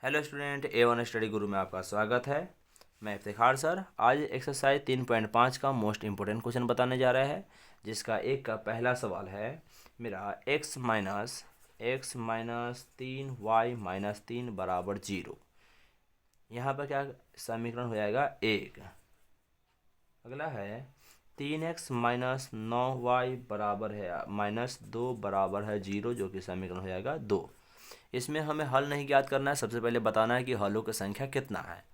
Hello student, A1 study गुरु में आपका स्वागत है। मैं इफ्तिखार सर आज एक्सरसाइज 3.5 का मोस्ट इम्पोर्टेंट क्वेश्चन बताने जा रहा है, जिसका एक का पहला सवाल है मेरा x-3y-3 बराबर 0। यहाँ पर क्या समीकरण हो जाएगा एक। अगला है 3x-9y बराबर है -2 बराबर है 0, जो कि समीकरण हो जाएगा 2। इसमें हमें हल नहीं ज्ञात करना है, सबसे पहले बताना है कि हलों की संख्या कितना है,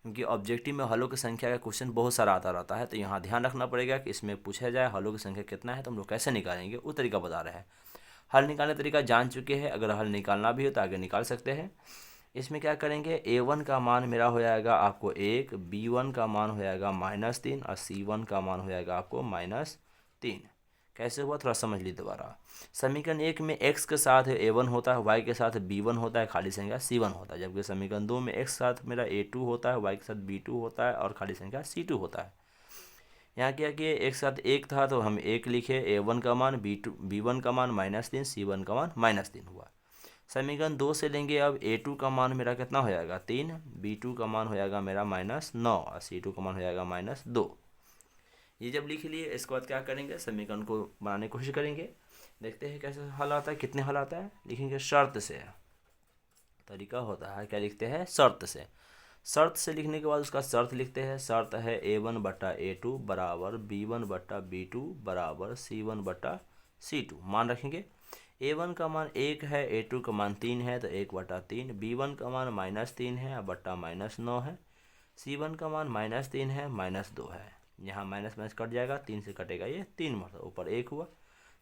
क्योंकि ऑब्जेक्टिव में हलों की संख्या का क्वेश्चन बहुत सारा आता रहता है। तो यहाँ ध्यान रखना पड़ेगा कि इसमें पूछा जाए हलों की संख्या कितना है तो हम लोग कैसे निकालेंगे, वो तरीका बता रहे हैं। हल निकालने तरीका जान चुके हैं, अगर हल निकालना भी हो तो आगे निकाल सकते हैं। इसमें क्या करेंगे, A1 का मान मेरा हो जाएगा आपको 1, B1 का मान हो जाएगा -3 और C1 का मान हो जाएगा आपको -3। कैसे हुआ थोड़ा समझ लीजिए दोबारा। समीकरण 1 में x के साथ A1 होता है, y के साथ B1 होता है, खाली संख्या C1 होता है। जबकि समीकरण 2 में x के साथ मेरा A2 होता है, y के साथ B2 होता है और खाली संख्या C2 होता है। यहाँ क्या किए, एक साथ एक था तो हम एक लिखे, A1 का मान B1 का मान -3, C1 का मान -3 हुआ। समीकरण 2 से लेंगे अब A2 का मान मेरा कितना हो जाएगा 3, B2 का मान हो जाएगा मेरा -9 और C2 का मान हो जाएगा -2। ये जब लिख लिए, इसके बाद क्या करेंगे, समीकरण को बनाने की कोशिश करेंगे। देखते हैं कैसे हल आता है, कितने हल आता है। लिखेंगे शर्त से, तरीका होता है क्या, लिखते हैं शर्त से। शर्त से लिखने के बाद उसका शर्त लिखते हैं। शर्त है A1/A2 बराबर B1/B2 बराबर C1/C2। मान रखेंगे A1 का मान 1 है, A2 का मान 3 है तो 1/3, B1 का मान -3 है बट्टा -9 है, C1 का मान -3 है -2 है। यहाँ माइनस माइनस कट जाएगा, 3 से कटेगा ये 3, मतलब ऊपर 1 हुआ,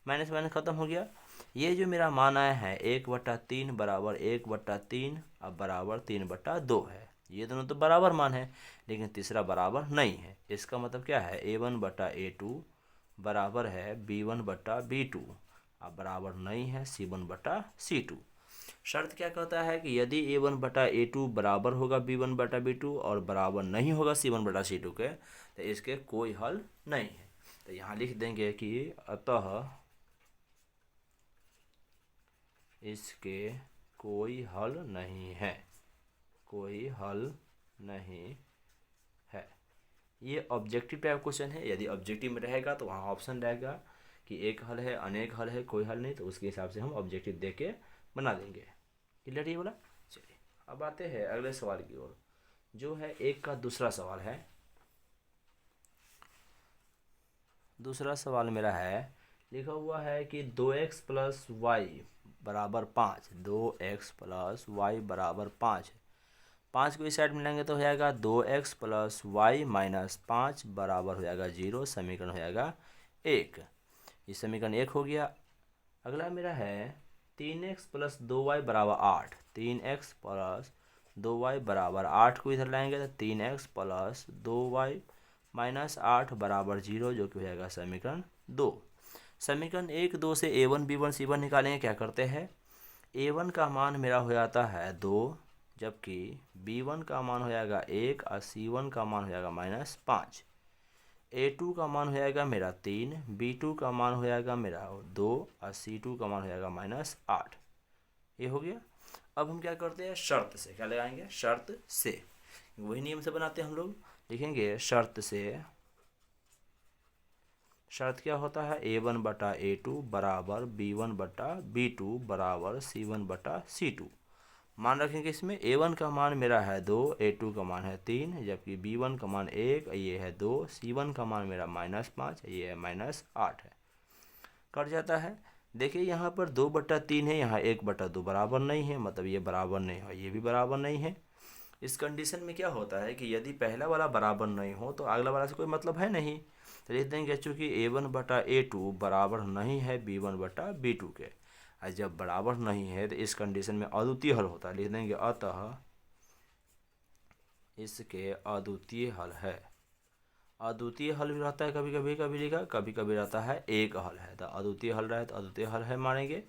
माइनस माइनस खत्म हो गया। ये जो मेरा मान आया है 1/3 बराबर 1/3 अब बराबर 3/2 है। ये दोनों तो बराबर मान है, लेकिन तीसरा बराबर नहीं है। इसका मतलब क्या है, A1/A2 बराबर है B1/B2 अब बराबर नहीं है C1/C2। शर्त क्या कहता है कि यदि A1/A2 बराबर होगा B1/B2 और बराबर नहीं होगा C1/C2 के, तो इसके कोई हल नहीं है। तो यहाँ लिख देंगे कि अतः इसके कोई हल नहीं है, कोई हल नहीं है। ये ऑब्जेक्टिव टाइप क्वेश्चन है। यदि ऑब्जेक्टिव में रहेगा तो वहाँ ऑप्शन रहेगा कि एक हल है, अनेक हल है, कोई हल नहीं, तो उसके हिसाब से हम ऑब्जेक्टिव दे के बना देंगे। क्लियर ये बोला। चलिए अब आते हैं अगले सवाल की ओर, जो है एक का दूसरा सवाल है। दूसरा सवाल मेरा है, लिखा हुआ है कि 2x + y बराबर 5, 2x + y बराबर 5 है। 5 को इस साइड में लेंगे तो हो जाएगा 2x + y - 5 बराबर हो जाएगा 0। समीकरण हो जाएगा 1। ये समीकरण 1 हो गया। अगला मेरा है 3x + 2y बराबर 8, 3x + 2y बराबर 8 को इधर लाएंगे तो 3x + 2y -8 बराबर 0, जो कि हो जाएगा समीकरण 2। समीकरण 1, 2 से A1 B1 C1 निकालेंगे। क्या करते हैं, A1 का मान मेरा हो जाता है 2, जबकि B1 का मान हो जाएगा 1 और C1 का मान हो जाएगा -5। A2 का मान हो जाएगा मेरा 3, B2 का मान हो जाएगा मेरा 2 और C2 का मान हो जाएगा -8। ये हो गया। अब हम क्या करते हैं, शर्त से क्या लगाएंगे, शर्त से वही नियम से बनाते हैं हम लोग। लिखेंगे शर्त से, शर्त क्या होता है, A1/A2 बराबर B1/B2 बराबर C1/C2। मान रखेंगे इसमें A1 का मान मेरा है 2, A2 का मान है 3, जबकि B1 का मान 1, ये है 2, C1 का मान मेरा -5, ये है -8 है। कट जाता है। देखिए यहाँ पर 2/3 है, यहाँ 1/2 बराबर नहीं है, मतलब ये बराबर नहीं है, ये भी बराबर नहीं है। इस कंडीशन में क्या होता है कि यदि पहला वाला बराबर नहीं हो तो अगला वाला से कोई मतलब है नहीं। तो लिख देंगे चूँकि A1/A2 बराबर नहीं है B1/B2 के, और जब बराबर नहीं है तो इस कंडीशन में अद्वितीय हल होता है। लिख देंगे अतः इसके अद्वितीय हल है। अद्वितीय हल भी रहता है, कभी कभी कभी लिखा, कभी कभी रहता है एक हल है। तो अद्वितीय हल रहे तो अद्वितीय हल है मानेंगे।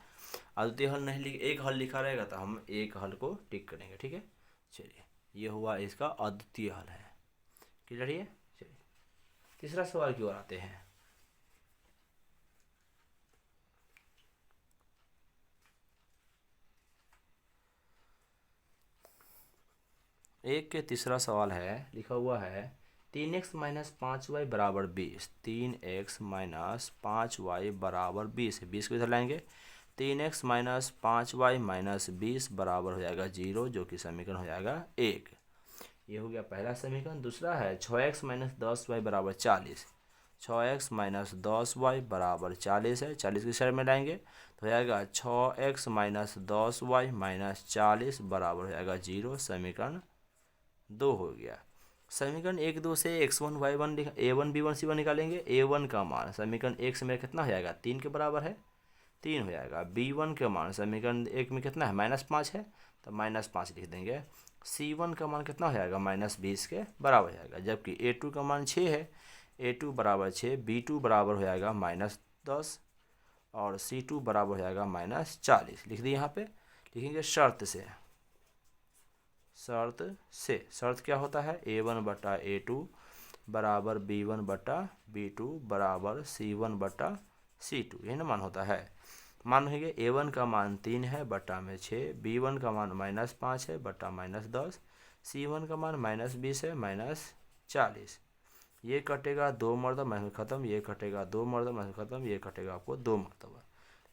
अद्वितीय हल नहीं लिख, एक हल लिखा रहेगा तो हम एक हल को टिक करेंगे। ठीक है, चलिए ये हुआ इसका अद्वितीय हल है। क्लियर है। चलिए तीसरा सवाल की ओर आते हैं। एक के तीसरा सवाल है, लिखा हुआ है 3x माइनस 5y बराबर 20। 3x माइनस 5y बराबर 20 है, 20 को इधर लाएंगे। 3x माइनस 5y माइनस 20 बराबर हो जाएगा 0, जो कि समीकरण हो जाएगा 1। ये हो गया पहला समीकरण। दूसरा है 6x माइनस 10y बराबर 40। 6x माइनस 10y बराबर 40 है, 40 की साइड में लाएंगे तो हो जाएगा 6x माइनस 10y माइनस 40 बराबर हो जाएगा 0, समीकरण 2 हो गया। समीकरण 1 2 से x1 y1 a1 b1 c1 निकालेंगे। a1 का मान समीकरण 1 से मेरा कितना हो जाएगा, 3 के बराबर है, 3 हो जाएगा। b1 का मान समीकरण 1 में कितना है, -5 है, तो -5 लिख देंगे। c1 का मान कितना हो जाएगा, -20 के बराबर हो जाएगा। जबकि a2 का मान 6 है, a2 बराबर 6, b2 बराबर हो जाएगा -10 और c2 बराबर हो जाएगा -40। लिख दिए। यहाँ पे लिखेंगे शर्त से। शर्त क्या होता है, a1 बटा a2 बराबर b1 बटा b2 बराबर c1 बटा c2, यही ना मान होता है। मान है a1 का मान 3 है बटा में 6, b1 का मान -5 है बटा -10, c1 का मान -20 है -40। ये कटेगा 2 मरतबा, मैं ख़त्म, ये कटेगा 2 मरतबा, मैं ख़त्म, ये कटेगा आपको 2 मरतबा।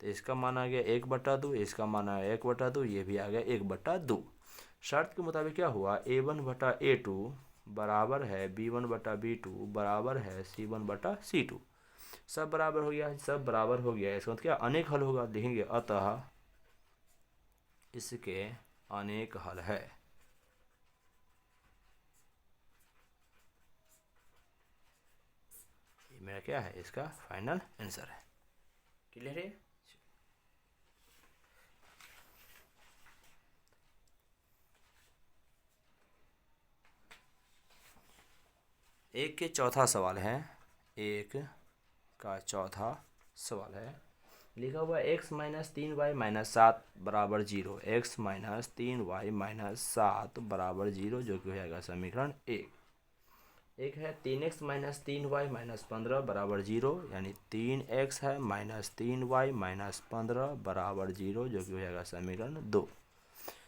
तो इसका मान आ गया 1/2, इसका मान आ गया 1/2, ये भी आ गया 1/2। शर्त के मुताबिक क्या हुआ, a1 बटा a2 बराबर है b1 बटा b2 बराबर है c1 बटा c2। सब बराबर हो गया, सब बराबर हो गया, इसका मतलब क्या, अनेक हल होगा। लिखेंगे अतः इसके अनेक हल है। ये मेरा क्या है, इसका फाइनल आंसर है। क्लियर है। एक के चौथा सवाल है, एक का चौथा सवाल है, लिखा हुआ x माइनस 3y माइनस 7 बराबर 0। x माइनस 3y माइनस 7 बराबर 0, जो कि हो जाएगा समीकरण 1। एक है 3x माइनस 3y माइनस 15 बराबर 0, यानी 3x है माइनस 3y माइनस 15 बराबर 0, जो कि हो जाएगा समीकरण 2।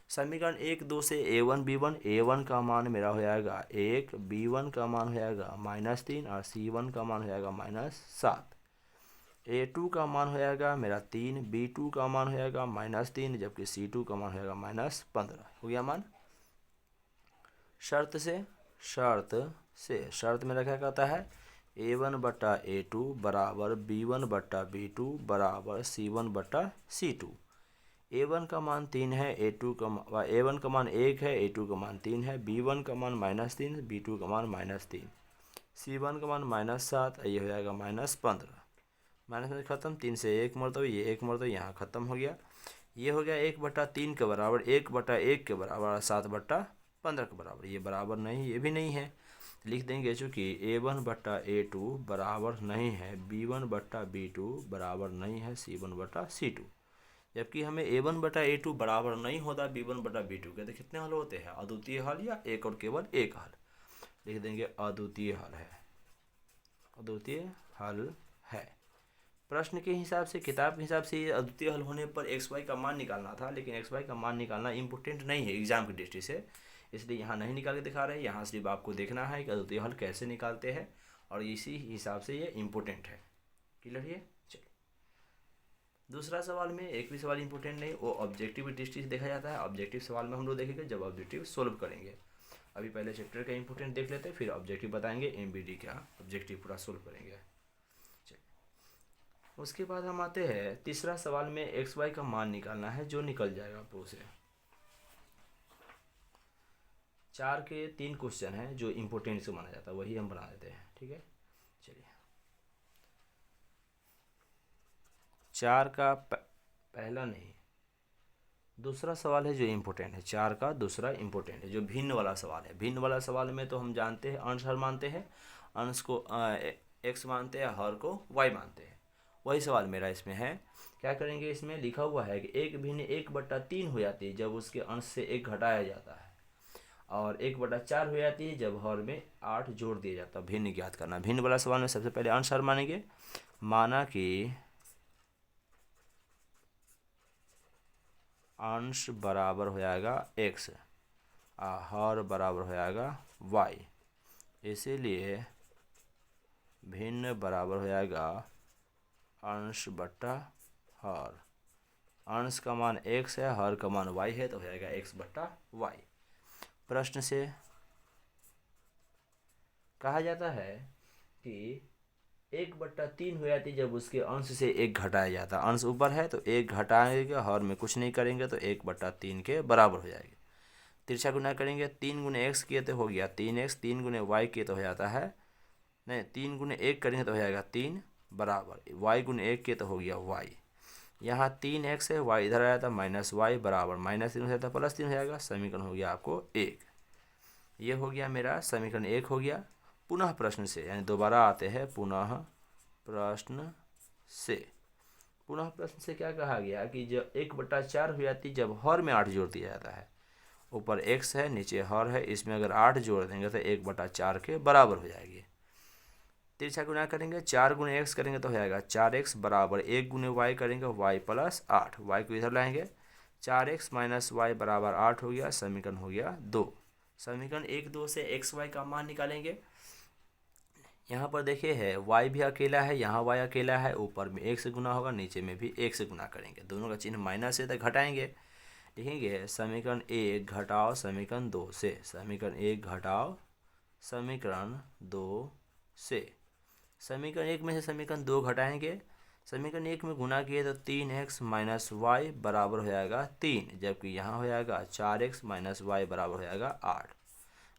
समीकरण 1 2 से a1 b1, a1 का मान मेरा हो जाएगा 1, b1 का मान हो जाएगा -3 और c1 का मान हो जाएगा -7। a2 का मान हो जाएगा मेरा 3, b2 का मान हो जाएगा -3, जबकि c2 का मान हो जाएगा -15। हो गया मान। शर्त मेरा क्या कहता है, a1 बटा a2 बराबर b1 बटा b2 बराबर c1 बटा c2। a1 का मान 3 है, a1 का मान 1 है, a2 का मान 3 है, b1 का मान -3, b2 का मान -3, c1 का मान -7, ये हो जाएगा -15। माइनस में ख़त्म, 3 से 1 मरतबा, ये 1 मरतबा यहाँ ख़त्म हो गया। ये हो गया 1/3 के बराबर, 1/1 के बराबर, 7/15 के बराबर। ये बराबर नहीं, ये भी नहीं है, लिख देंगे चूँकि a1 बटा a2 बराबर नहीं है b1 बटा b2 बराबर नहीं है c1 बटा c2। जबकि हमें a1 बटा a2 बराबर नहीं होता b1 बटा b2 के, तो कितने हल होते हैं, अद्वितीय हल या एक और केवल एक हल। लिख देंगे अद्वितीय हल है, अद्वितीय हल है। प्रश्न के हिसाब से, किताब के हिसाब से ये अद्वितीय हल होने पर एक्स वाई का मान निकालना था, लेकिन एक्स वाई का मान निकालना इम्पोर्टेंट नहीं है एग्जाम की दृष्टि से, इसलिए यहाँ नहीं निकाल के दिखा रहे हैं। यहाँ सिर्फ आपको देखना है कि अद्वितीय हल कैसे निकालते हैं, और इसी हिसाब से ये इम्पोर्टेंट है। क्लियर है। चलिए दूसरा सवाल में एक भी सवाल इम्पोर्टेंट नहीं, वो ऑब्जेक्टिव दृष्टि से देखा जाता है। ऑब्जेक्टिव सवाल में हम लोग देखेंगे जब ऑब्जेक्टिव सोल्व करेंगे। अभी पहले चैप्टर का इम्पोर्टेंट देख लेते हैं, फिर ऑब्जेक्टिव बताएंगे, MBD का ऑब्जेक्टिव पूरा सोल्व करेंगे। उसके बाद हम आते हैं तीसरा सवाल में एक्स वाई का मान निकालना है, जो निकल जाएगा आपको उसे। 4 के 3 क्वेश्चन हैं जो इम्पोर्टेंट से माना जाता है, वही हम बना देते हैं। ठीक है, चलिए 4 का पहला नहीं, दूसरा सवाल है जो इम्पोर्टेंट है। 4 का दूसरा इम्पोर्टेंट है, जो भिन्न वाला सवाल है। भिन्न वाला सवाल में तो हम जानते हैं अंश हर मानते हैं, अंश को x मानते हैं, हर को y मानते हैं। वही सवाल मेरा इसमें है। क्या करेंगे, इसमें लिखा हुआ है कि एक भिन्न 1/3 हो जाती है जब उसके अंश से 1 घटाया जाता है, और 1/4 हो जाती है जब हर में 8 जोड़ दिया जाता है। भिन्न ज्ञात करना। भिन्न वाला सवाल में सबसे पहले अंश हर मानेंगे। माना कि अंश बराबर हो जाएगा x, हर बराबर हो जाएगा y, इसीलिए भिन्न बराबर हो जाएगा अंश बट्टा हर। अंश का मान x है, हर का मान y है, तो हो जाएगा x बट्टा y। प्रश्न से कहा जाता है कि 1/3 हो जाती जब उसके अंश से 1 घटाया जाता। अंश ऊपर है तो 1 घटाएंगे, हर में कुछ नहीं करेंगे तो 1/3 के बराबर हो जाएगी। तिरछा गुना करेंगे, 3 गुने x किए तो हो गया 3x, 3 गुने y किए तो हो जाता है, नहीं 3 गुने 1 करेंगे तो हो जाएगा 3 बराबर y गुने 1 किए तो हो गया y। यहाँ 3x है, y इधर आया था माइनस वाई बराबर -3 हो जाता +3 हो जाएगा। समीकरण हो गया आपको 1। ये हो गया मेरा समीकरण 1 हो गया। पुनः प्रश्न से, यानी दोबारा आते हैं पुनः प्रश्न से। पुनः प्रश्न से क्या कहा गया कि जब 1/4 हो जाती जब हर में 8 जोड़ दिया जाता है। ऊपर x है, नीचे हर है, इसमें अगर 8 जोड़ देंगे तो 1/4 के बराबर हो जाएगी। तिरछा गुना करेंगे, 4 गुने x करेंगे तो हो जाएगा 4x बराबर 1 गुने y करेंगे y + 8, y को इधर लाएंगे, 4x - y बराबर 8 हो गया। समीकरण हो गया 2। समीकरण 1, 2 से x y का मान निकालेंगे। यहाँ पर देखिए है y भी अकेला है, यहाँ y अकेला है, ऊपर में 1 से गुना होगा, नीचे में भी 1 से गुना करेंगे, दोनों का चिन्ह माइनस है तो घटाएंगे। लिखेंगे समीकरण 1 घटाओ समीकरण 2 से, समीकरण 1 घटाओ समीकरण 2 से। समीकरण 1 में से समीकरण 2 घटाएंगे, समीकरण 1 में गुना किए तो 3x - y बराबर हो जाएगा 3, जबकि यहाँ हो जाएगा 4x - y बराबर हो जाएगा 8।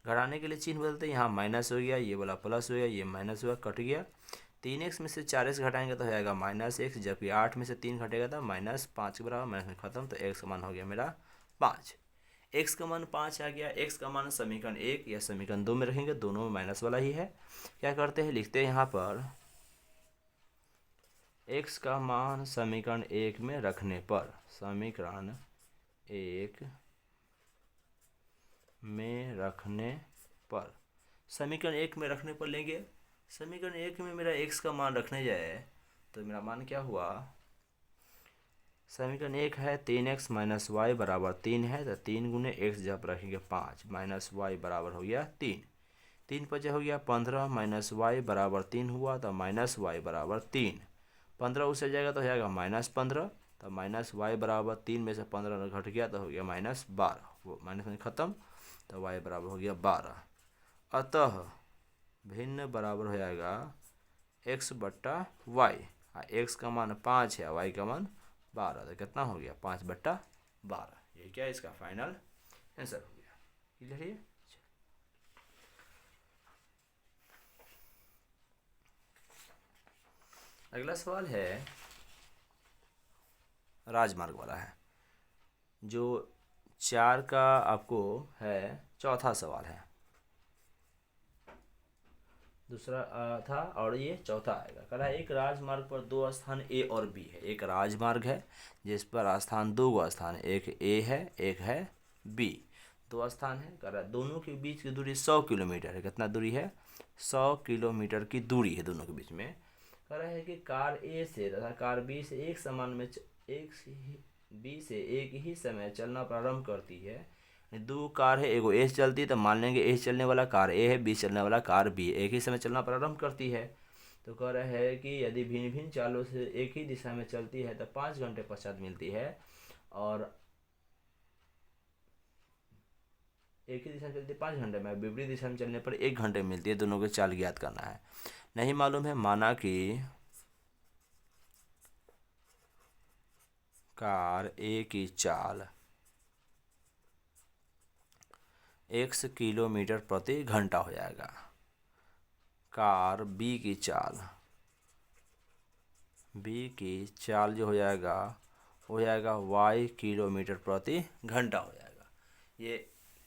घटाने के लिए चिन्ह बदलते, यहाँ माइनस हो गया, ये वाला प्लस हो गया, ये माइनस हुआ, कट गया। 3x में से 4x घटाएंगे तो हो जाएगा -x, जबकि 8 में से 3 घटेगा तो -5 के बराबर, माइनस में खत्म, तो x का मान हो गया मेरा 5। x का मान 5 आ गया। x का मान समीकरण 1 या समीकरण 2 में रखेंगे, दोनों में माइनस वाला ही है। क्या करते हैं, लिखते हैं यहाँ पर x का मान समीकरण 1 में रखने पर, समीकरण 1 में रखने पर, समीकरण 1 में रखने पर लेंगे। समीकरण 1 में मेरा x का मान रखने जाए तो मेरा मान क्या हुआ, समीकरण 1 है 3x - y बराबर 3 है, तो 3 गुने x जब रखेंगे 5 - y बराबर हो गया 3, 3 5 हो गया 15 - y बराबर 3 हुआ, तो -y बराबर 3, 15 उससे जाएगा तो हो जाएगा -15, तो -y बराबर 3 में से 15 घट गया तो हो गया -12, वो माइनस में ख़त्म, तो y बराबर हो गया 12। अतः भिन्न बराबर हो जाएगा x बट्टा y। x का मान 5 है, y का मान 12, तो कितना हो गया 5/12। ये क्या इसका फाइनल आंसर हो गया। क्लियर है। अगला सवाल है राजमार्ग वाला है, जो 4 का आपको है, चौथा सवाल है। दूसरा था और ये चौथा आएगा। कह रहा है एक राजमार्ग पर 2 स्थान A और B है। एक राजमार्ग है जिस पर स्थान 2 स्थान है, एक A है एक है B, 2 स्थान है। कह रहा है दोनों के बीच की दूरी 100 किलोमीटर है। कितना दूरी है, 100 किलोमीटर की दूरी है दोनों के बीच में। कह रहा है कि कार A से तथा कार B से एक समान में B से एक ही समय चलना प्रारंभ करती है। 2 कार है, एगो ए चलती है, तो मान लेंगे ए चलने वाला कार ए है, बी चलने वाला कार बी, एक ही समय चलना प्रारंभ करती है। तो कह रहा है कि यदि भिन्न भिन्न चालों से एक ही दिशा में चलती है तो 5 घंटे पश्चात मिलती है, और एक ही दिशा में चलती है 5 घंटे में, विपरीत दिशा में चलने पर 1 घंटे मिलती है। दोनों के चाल ज्ञात करना है। नहीं मालूम है, माना कि कार ए की चाल x किलोमीटर प्रति घंटा हो जाएगा, कार B की चाल जो हो जाएगा y किलोमीटर प्रति घंटा हो जाएगा। ये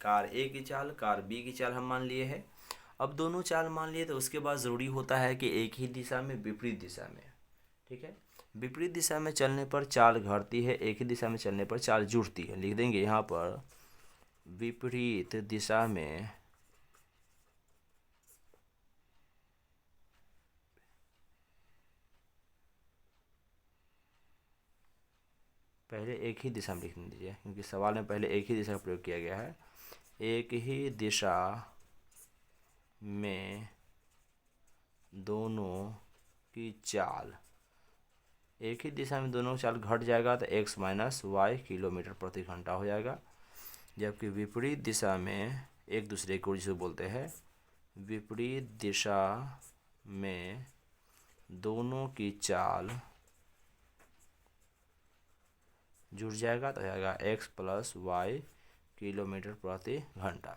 कार A की चाल, कार B की चाल हम मान लिए हैं। अब दोनों चाल मान लिए तो उसके बाद ज़रूरी होता है कि एक ही दिशा में विपरीत दिशा में, ठीक है, विपरीत दिशा में चलने पर चाल घटती है, एक ही दिशा में चलने पर चाल जुड़ती है। लिख देंगे यहाँ पर विपरीत दिशा में पहले एक ही दिशा में लिख दीजिए, क्योंकि सवाल में पहले एक ही दिशा का प्रयोग किया गया है। एक ही दिशा में दोनों की चाल, एक ही दिशा में दोनों चाल घट जाएगा तो x माइनस वाई किलोमीटर प्रति घंटा हो जाएगा। जबकि विपरीत दिशा में एक दूसरे को जिसे बोलते हैं, विपरीत दिशा में दोनों की चाल जुड़ जाएगा तो हो जाएगा x प्लस वाई किलोमीटर प्रति घंटा।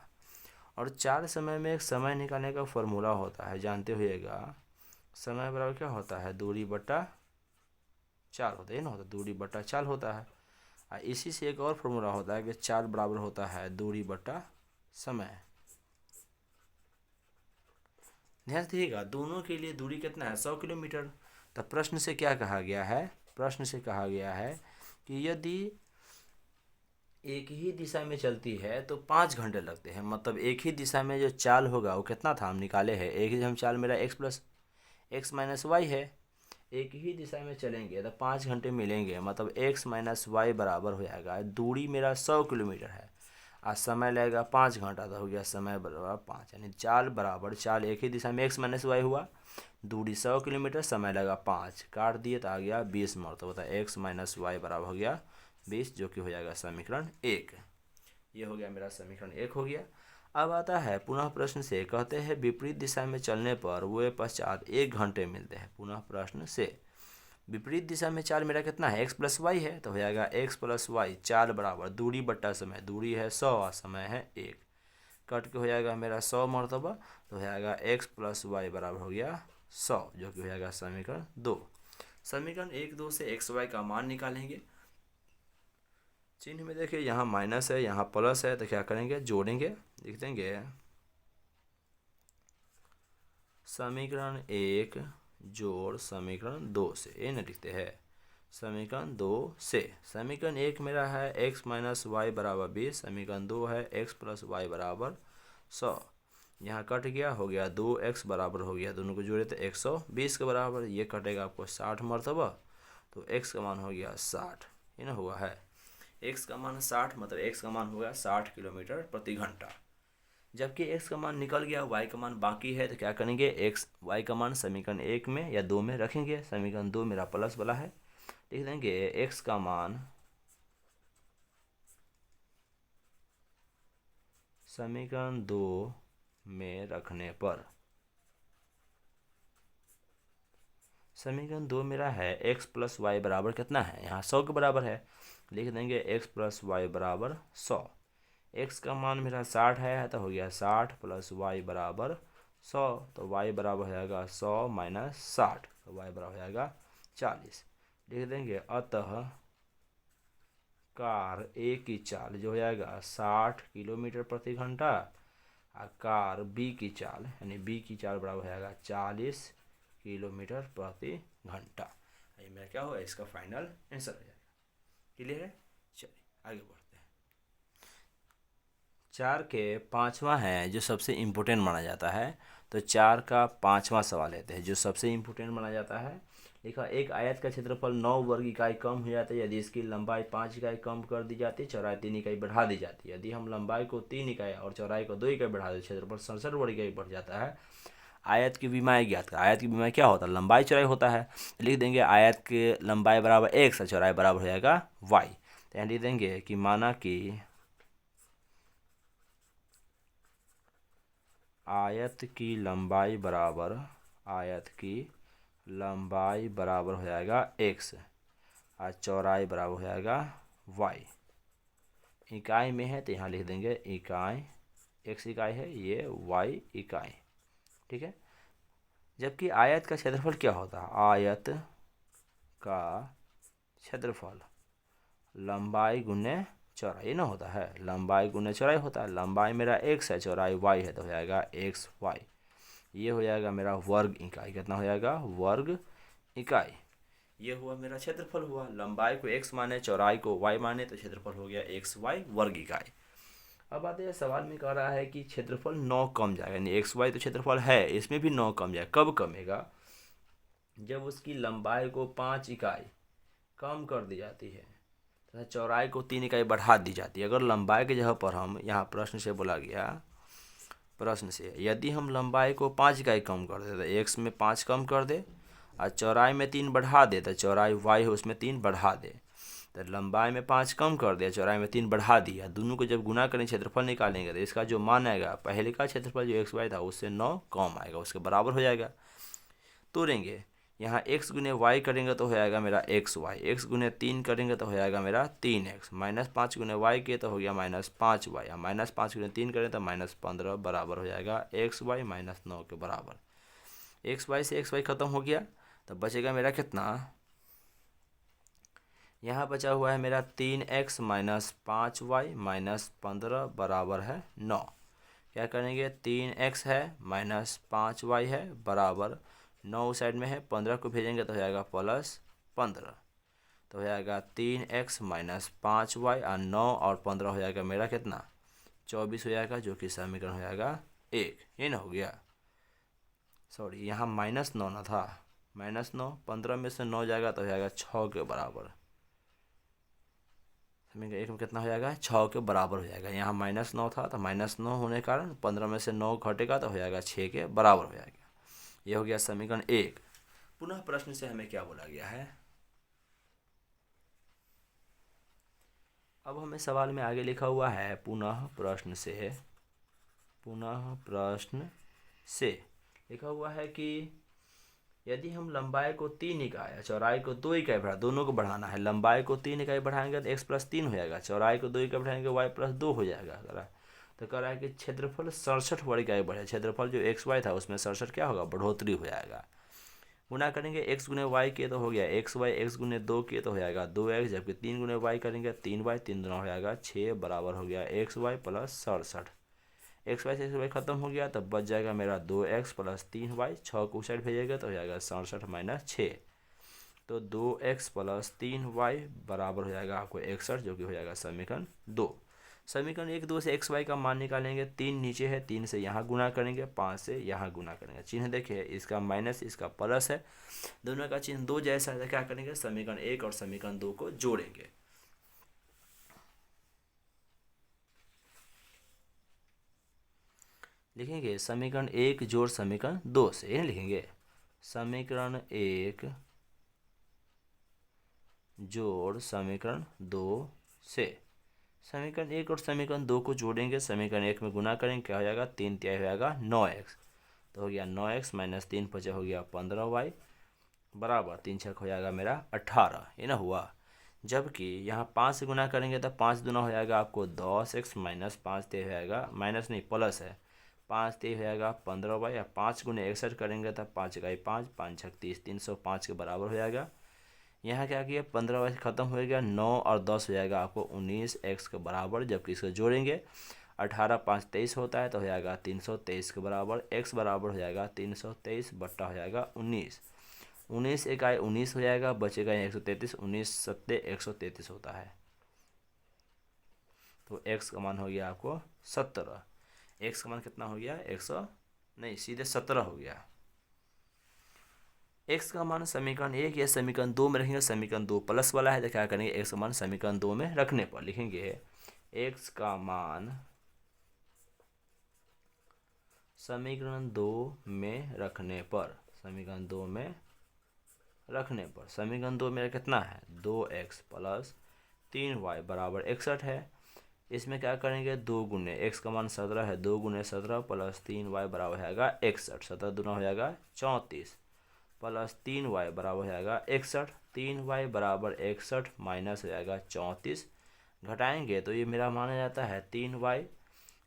और चार समय में एक समय निकालने का फॉर्मूला होता है, जानते होइएगा। समय बराबर क्या होता है, दूरी बटा चाल होता है ना, होता दूरी बटा चाल होता है। और इसी से एक और फॉर्मूला होता है कि चाल बराबर होता है दूरी बटा समय। ध्यान दीजिएगा, दोनों के लिए दूरी कितना है, 100 किलोमीटर। तो प्रश्न से क्या कहा गया है, प्रश्न से कहा गया है कि यदि एक ही दिशा में चलती है तो 5 घंटे लगते हैं। मतलब एक ही दिशा में जो चाल होगा वो कितना था, हम निकाले हैं। एक ही हम चाल मेरा x plus x minus y है, एक ही दिशा में चलेंगे तो 5 घंटे मिलेंगे। मतलब x माइनस वाई बराबर हो जाएगा, दूरी मेरा 100 किलोमीटर है और समय लगेगा 5 घंटा, तो हो गया समय बराबर 5। यानी चाल बराबर, चाल एक ही दिशा में x माइनस वाई हुआ, दूरी 100 किलोमीटर, समय लगा 5, काट दिए तो आ गया 20 मरतबा। तो x माइनस वाई बराबर हो गया 20, जो कि हो जाएगा समीकरण 1। ये हो गया मेरा समीकरण 1 हो गया। अब आता है पुनः प्रश्न से, कहते हैं विपरीत दिशा में चलने पर वे पश्चात 1 घंटे मिलते हैं। पुनः प्रश्न से, विपरीत दिशा में चाल मेरा कितना है, x प्लस वाई है, तो हो जाएगा x प्लस वाई, चाल बराबर दूरी बट्टा समय, दूरी है 100 और समय है 1, कट के हो जाएगा मेरा 100 मरतबा, तो हो जाएगा x प्लस वाई बराबर हो गया 100, जो कि हो जाएगा समीकरण 2। समीकरण 1, 2 से x वाई का मान निकालेंगे। चिन्ह में देखिए, यहाँ माइनस है, यहाँ प्लस है, तो क्या करेंगे, जोड़ेंगे। लिख देंगे समीकरण 1 जोड़ समीकरण 2 से, ये न लिखते हैं समीकरण 2 से। समीकरण 1 मेरा है x माइनस वाई बराबर 20, समीकरण 2 है x प्लस वाई बराबर 100। यहाँ कट गया, हो गया 2x बराबर हो गया, दोनों को जोड़े तो 120 के बराबर, ये कटेगा आपको 60 मरतबा, तो x का मान हो गया 60, ये ना हुआ है। x का मान 60, मतलब x का मान हो गया 60 किलोमीटर प्रति घंटा। जबकि x का मान निकल गया, y का मान बाकी है, तो क्या करेंगे, y का मान समीकरण 1 में या 2 में रखेंगे। समीकरण 2 मेरा प्लस वाला है, लिख देंगे x का मान समीकरण 2 में रखने पर, समीकरण 2 मेरा है x प्लस वाई बराबर कितना है, यहाँ 100 के बराबर है, लिख देंगे x प्लस वाई बराबर 100। x का मान मेरा 60 है, तो हो गया 60 प्लस वाई बराबर 100, तो y बराबर हो जाएगा 100 माइनस 60, तो y बराबर हो जाएगा 40। लिख देंगे अतः कार A की चाल जो हो जाएगा 60 किलोमीटर प्रति घंटा, और कार B की चाल यानी B की चाल बराबर हो जाएगा 40 किलोमीटर प्रति घंटा। ये मेरा क्या होगा, इसका फाइनल आंसर हो जाएगा। क्लियर है, चलिए आगे बढ़ते हैं। 4 के 5वां है जो सबसे इम्पोर्टेंट माना जाता है, तो 4 का 5वां सवाल लेते हैं जो सबसे इम्पोर्टेंट माना जाता है। लिखा, एक आयत का क्षेत्रफल 9 वर्ग इकाई कम हो जाता है यदि इसकी लंबाई 5 इकाई कम कर दी जाती है, चौड़ाई 3 इकाई बढ़ा दी जाती है। यदि हम लंबाई को 3 इकाई और चौड़ाई को 2 इकाई बढ़ा दें, क्षेत्रफल 67 वर्ग इकाई बढ़ जाता है। आयत की विमाएँ ज्ञात कर। आयत की विमाएँ क्या होता है, लंबाई चौड़ाई होता है। लिख देंगे आयत के लंबाई बराबर x और चौड़ाई बराबर हो जाएगा y। तो यहाँ लिख देंगे कि माना कि आयत की लंबाई बराबर हो जाएगा x और चौड़ाई बराबर हो जाएगा y। इकाई में है तो यहाँ लिख देंगे इकाई, x इकाई है, ये y इकाई, ठीक है। जबकि आयत का क्षेत्रफल क्या होता है, आयत का क्षेत्रफल लंबाई गुने चौड़ाई ना होता है, लंबाई गुने चौड़ाई होता है। लंबाई मेरा x है, चौड़ाई y है, तो हो जाएगा x y। ये हो जाएगा मेरा वर्ग इकाई, कितना हो जाएगा, वर्ग इकाई। ये हुआ मेरा क्षेत्रफल हुआ, लंबाई को x माने, चौड़ाई को y माने, तो क्षेत्रफल हो गया x y वर्ग इकाई। अब आते हैं, सवाल में कह रहा है कि क्षेत्रफल 9 कम जाएगा, यानी एक्स वाई तो क्षेत्रफल है, इसमें भी 9 कम जाएगा। कब कमेगा, जब उसकी लंबाई को 5 इकाई कम कर दी जाती है। तथा चौड़ाई को 3 इकाई बढ़ा दी जाती है। अगर लंबाई की जगह पर हम यहाँ प्रश्न से बोला गया, प्रश्न से यदि हम लंबाई को 5 इकाई कम कर दे तो एक्स में 5 कम कर दे और चौड़ाई में 3 बढ़ा दे तो चौड़ाई वाई है उसमें 3 बढ़ा दे। तो लंबाई में 5 कम कर दिया, चौड़ाई में 3 बढ़ा दिया, दोनों को जब गुना करें क्षेत्रफल निकालेंगे तो इसका जो मान आएगा पहले का क्षेत्रफल जो एक्स वाई था उससे 9 कम आएगा, उसके बराबर हो जाएगा। तोड़ेंगे, यहाँ x गुने वाई करेंगे तो हो जाएगा मेरा एक्स वाई, एक्स गुने 3 करेंगे तो हो जाएगा मेरा 3x, -5 गुने वाई किए तो हो गया -5y, और -5 गुने 3 करें तो -15 बराबर हो जाएगा एक्स वाई -9 के बराबर। एक्स वाई से एक्स वाई खत्म हो गया तो बचेगा मेरा कितना, यहाँ बचा हुआ है मेरा 3x -5y -15 बराबर है 9। क्या करेंगे, 3x है -5y है बराबर 9 साइड में है, 15 को भेजेंगे तो हो जाएगा +15, तो हो जाएगा 3x -5y और 9 और 15 हो जाएगा मेरा कितना, 24 हो जाएगा, जो कि समीकरण हो जाएगा 1। ये ना हो गया, सॉरी यहाँ -9 ना था, -9, 15 में से 9 जाएगा तो हो जाएगा 6 के बराबर। समीकरण 1 में कितना हो जाएगा, 6 के बराबर हो जाएगा। यहाँ -9 था तो -9 होने के कारण 15 में से 9 घटेगा तो हो जाएगा 6 के बराबर हो जाएगा। ये हो गया समीकरण 1। पुनः प्रश्न से हमें क्या बोला गया है, अब हमें सवाल में आगे लिखा हुआ है पुनः प्रश्न से, पुनः प्रश्न से लिखा हुआ है कि यदि हम लंबाई को 3 इकाई चौड़ाई को 2 इकाई बढ़ा, दोनों को बढ़ाना है, लंबाई को 3 इकाई बढ़ाएंगे तो x + 3 हो जाएगा, चौड़ाई को 2 इकाई बढ़ाएंगे y + 2 हो जाएगा। तो कह रहा है कि क्षेत्रफल 67 वर्ग इकाई बढ़े, क्षेत्रफल जो एक्स वाई था उसमें 67 क्या होगा, बढ़ोतरी हो जाएगा। गुना करेंगे x गुने वाई किए तो हो गया एक्स वाई, एक्स गुने 2 किए तो हो जाएगा 2x, जबकि 3 गुने वाई करेंगे 3y, 3 दूना हो जाएगा 6 बराबर हो गया एक्स वाई + 67। एक्स वाई से एक्स वाई खत्म हो गया तब बच जाएगा मेरा 2x + 3y, 6 को उस साइड भेजेगा तो हो जाएगा 67 - 6, तो 2x + 3y बराबर हो जाएगा आपको 61, जो कि हो जाएगा समीकरण 2। समीकरण 1, 2 से एक्स वाई का मान निकालेंगे, 3 नीचे है, 3 से यहाँ गुना करेंगे, 5 से यहाँ गुना करेंगे, चिन्ह देखिए इसका माइनस इसका प्लस है, दोनों का चिन्ह 2 जैसा है, क्या करेंगे समीकरण 1 और समीकरण 2 को जोड़ेंगे। लिखेंगे समीकरण 1 जोड़ समीकरण 2 से, ये लिखेंगे समीकरण 1 जोड़ समीकरण 2 से। समीकरण 1 और समीकरण 2 को जोड़ेंगे, समीकरण 1 में गुना करेंगे, क्या हो जाएगा 3 तिहाई हो जाएगा 9x, तो हो गया 9x - 3 5 हो गया 15y बराबर 3 6 हो जाएगा मेरा 18, ये ना हुआ। जबकि यहाँ 5 से गुना करेंगे तो 5 दूना हो जाएगा आपको 10x - 5 तिहाई हो जाएगा, माइनस नहीं प्लस है, 5 तिहाई हो जाएगा 15y, या 5 गुने 61 करेंगे तो 5 इकाई 5, 5 6 30, 305 के बराबर हो जाएगा। यहाँ क्या किया 15y से खत्म हो गया, 9 और 10 हो जाएगा आपको 19x के बराबर, जबकि इसको जोड़ेंगे 18 5 23 होता है तो हो जाएगा 323 के बराबर, x बराबर हो जाएगा 323 बट्टा हो जाएगा 19, 19 इकाई 19 हो जाएगा, बचेगा 133, 19 सत्ते 133 होता है, तो x का मान हो गया आपको 17, x का मान कितना हो गया 100 नहीं सीधे 17 हो गया। x का मान समीकरण 1 या समीकरण 2 में रखेंगे, समीकरण 2 प्लस वाला है तो क्या करेंगे x का मान समीकरण 2 में रखने पर लिखेंगे x का मान समीकरण 2 में रखने पर, समीकरण 2 में रखने पर, समीकरण 2 में कितना है 2x + 3y बराबर 61 है। इसमें क्या करेंगे 2 गुने x का मान 17 है, 2 गुने 17 + 3y बराबर हो जाएगा 61, 17 दूना हो जाएगा 34 + 3y बराबर हो जाएगा 61, 3y बराबर 61 माइनस हो जाएगा 34, घटाएंगे तो ये मेरा माना जाता है 3y,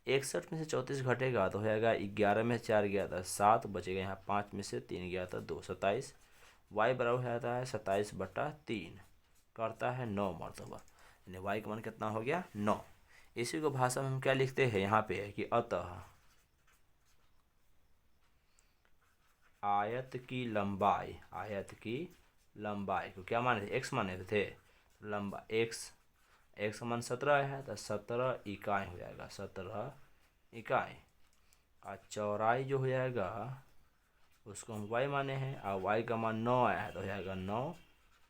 61 में से 34 घटेगा तो हो जाएगा 11 में 4 गया था 7, बचेगा यहाँ 5 में से 3 गया था 2, 27, y बराबर हो जाता है 27/3, करता है 9 मरतबा, यानी y का मान कितना हो गया 9। इसी को भाषा में हम क्या लिखते हैं यहाँ पे है कि अतः आयत की लंबाई, आयत की लंबाई को क्या माने थे x माने थे, लंबा x का मान 17 है तो 17 इकाई हो जाएगा, 17 इकाई, और चौड़ाई जो हो जाएगा उसको हम y माने हैं, और y का मान 9 आया है तो हो जाएगा 9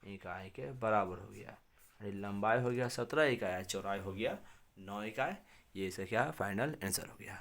इकाई के बराबर हो गया। यानी लंबाई हो गया 17 इकाई, चौड़ाई हो गया 9 इकाई। ये इसका क्या है, फाइनल आंसर हो गया।